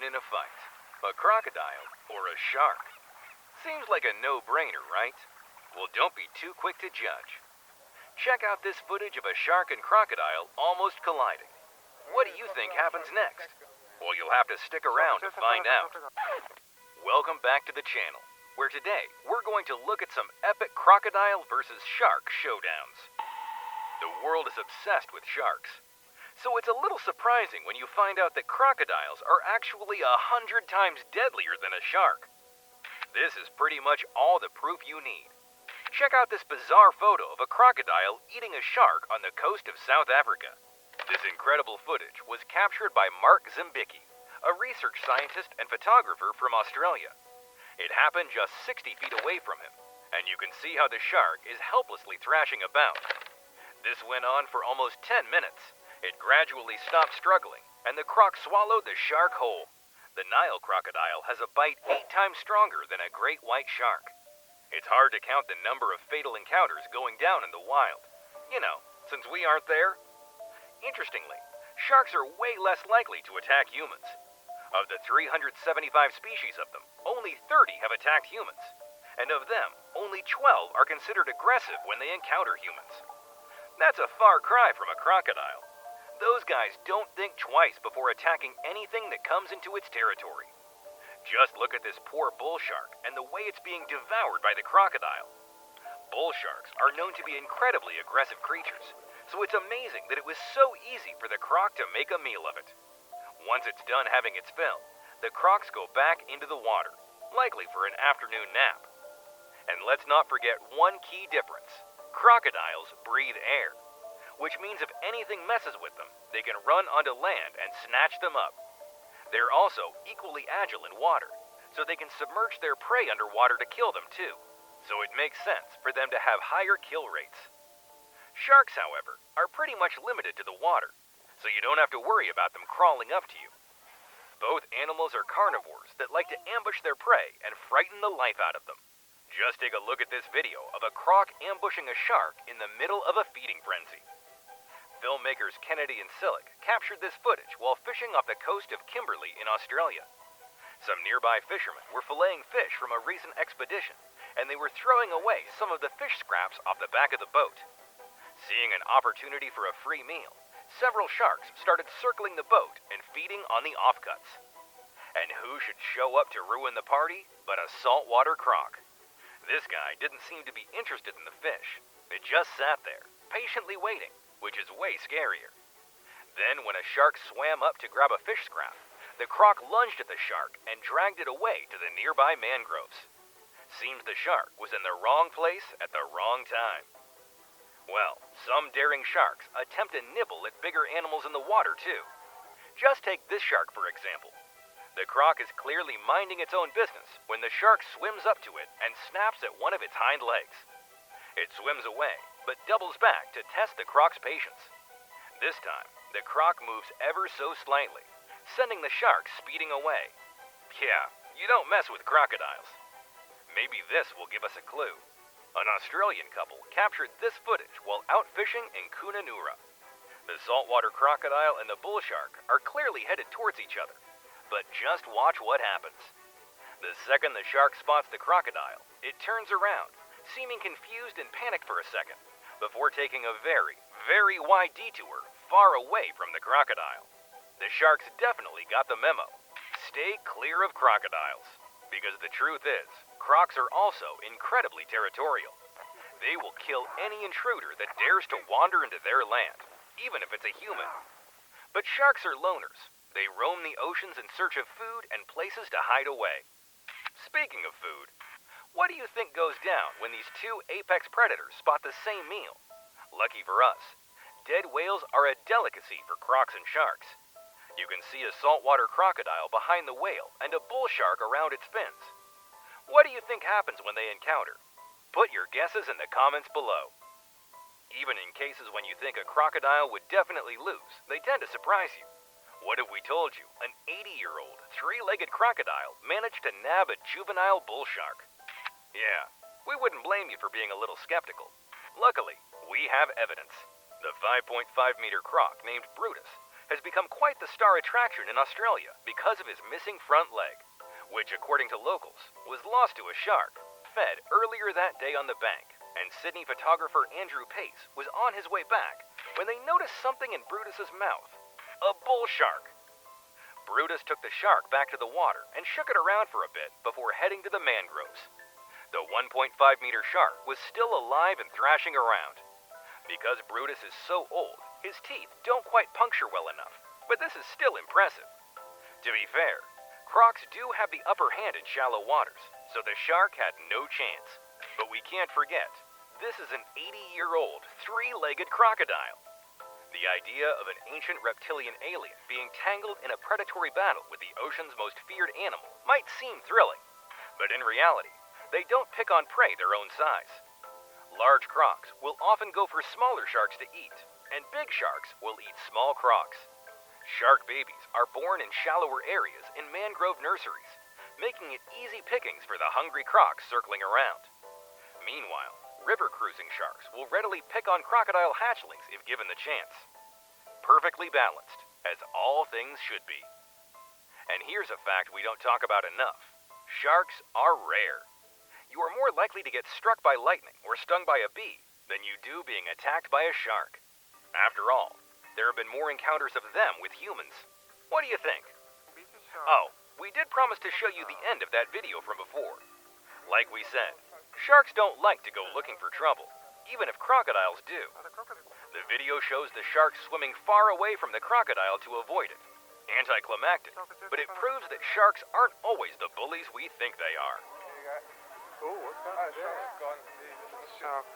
win in a fight? A crocodile or a shark? Seems like a no-brainer, right? Well, don't be too quick to judge. Check out this footage of a shark and crocodile almost colliding. What do you think happens next? Well, you'll have to stick around to find out. Welcome back to the channel, where today we're going to look at some epic crocodile versus shark showdowns. The world is obsessed with sharks, so it's a little surprising when you find out that crocodiles are actually 100 times deadlier than a shark. This is pretty much all the proof you need. Check out this bizarre photo of a crocodile eating a shark on the coast of South Africa. This incredible footage was captured by Mark Zimbicki, a research scientist and photographer from Australia. It happened just 60 feet away from him, and you can see how the shark is helplessly thrashing about. This went on for almost 10 minutes. It gradually stopped struggling, and the croc swallowed the shark whole. The Nile crocodile has a bite 8 times stronger than a great white shark. It's hard to count the number of fatal encounters going down in the wild. You know, since we aren't there. Interestingly, sharks are way less likely to attack humans. Of the 375 species of them, only 30 have attacked humans. And of them, only 12 are considered aggressive when they encounter humans. That's a far cry from a crocodile. Those guys don't think twice before attacking anything that comes into its territory. Just look at this poor bull shark and the way it's being devoured by the crocodile. Bull sharks are known to be incredibly aggressive creatures, so it's amazing that it was so easy for the croc to make a meal of it. Once it's done having its fill, the crocs go back into the water, likely for an afternoon nap. And let's not forget one key difference. Crocodiles breathe air, which means if anything messes with them, they can run onto land and snatch them up. They're also equally agile in water, so they can submerge their prey underwater to kill them too. So it makes sense for them to have higher kill rates. Sharks, however, are pretty much limited to the water, so you don't have to worry about them crawling up to you. Both animals are carnivores that like to ambush their prey and frighten the life out of them. Just take a look at this video of a croc ambushing a shark in the middle of a feeding frenzy. Filmmakers Kennedy and Sillick captured this footage while fishing off the coast of Kimberley in Australia. Some nearby fishermen were filleting fish from a recent expedition, and they were throwing away some of the fish scraps off the back of the boat. Seeing an opportunity for a free meal, several sharks started circling the boat and feeding on the offcuts. And who should show up to ruin the party but a saltwater croc? This guy didn't seem to be interested in the fish. It just sat there, patiently waiting, which is way scarier. Then when a shark swam up to grab a fish scrap, the croc lunged at the shark and dragged it away to the nearby mangroves. Seems the shark was in the wrong place at the wrong time. Well, some daring sharks attempt to nibble at bigger animals in the water too. Just take this shark for example. The croc is clearly minding its own business when the shark swims up to it and snaps at one of its hind legs. It swims away, but doubles back to test the croc's patience. This time, the croc moves ever so slightly, sending the shark speeding away. Yeah, you don't mess with crocodiles. Maybe this will give us a clue. An Australian couple captured this footage while out fishing in Kununurra. The saltwater crocodile and the bull shark are clearly headed towards each other. But just watch what happens. The second the shark spots the crocodile, it turns around, seeming confused and panicked for a second, before taking a very, very wide detour far away from the crocodile. The sharks definitely got the memo. Stay clear of crocodiles. Because the truth is, crocs are also incredibly territorial. They will kill any intruder that dares to wander into their land, even if it's a human. But sharks are loners. They roam the oceans in search of food and places to hide away. Speaking of food, what do you think goes down when these two apex predators spot the same meal? Lucky for us, dead whales are a delicacy for crocs and sharks. You can see a saltwater crocodile behind the whale and a bull shark around its fins. What do you think happens when they encounter? Put your guesses in the comments below. Even in cases when you think a crocodile would definitely lose, they tend to surprise you. What if we told you an 80-year-old, 3-legged crocodile managed to nab a juvenile bull shark? Yeah, we wouldn't blame you for being a little skeptical. Luckily, we have evidence. The 5.5-meter croc named Brutus has become quite the star attraction in Australia because of his missing front leg, which, according to locals, was lost to a shark, fed earlier that day on the bank. And Sydney photographer Andrew Pace was on his way back when they noticed something in Brutus's mouth. A bull shark. Brutus took the shark back to the water and shook it around for a bit before heading to the mangroves. The 1.5-meter shark was still alive and thrashing around. Because Brutus is so old, his teeth don't quite puncture well enough, but this is still impressive. To be fair, crocs do have the upper hand in shallow waters, so the shark had no chance. But we can't forget, this is an 80-year-old, three-legged crocodile. The idea of an ancient reptilian alien being tangled in a predatory battle with the ocean's most feared animal might seem thrilling, but in reality, they don't pick on prey their own size. Large crocs will often go for smaller sharks to eat, and big sharks will eat small crocs. Shark babies are born in shallower areas in mangrove nurseries, making it easy pickings for the hungry crocs circling around. Meanwhile, river cruising sharks will readily pick on crocodile hatchlings if given the chance. Perfectly balanced, as all things should be. And here's a fact we don't talk about enough. Sharks are rare. You are more likely to get struck by lightning or stung by a bee than you do being attacked by a shark. After all, there have been more encounters of them with humans. What do you think? Oh, we did promise to show you the end of that video from before. Like we said, sharks don't like to go looking for trouble, even if crocodiles do. The video shows the shark swimming far away from the crocodile to avoid it. Anticlimactic, but it proves that sharks aren't always the bullies we think they are. Oh, what's that? Oh, the shark's gone. The shark.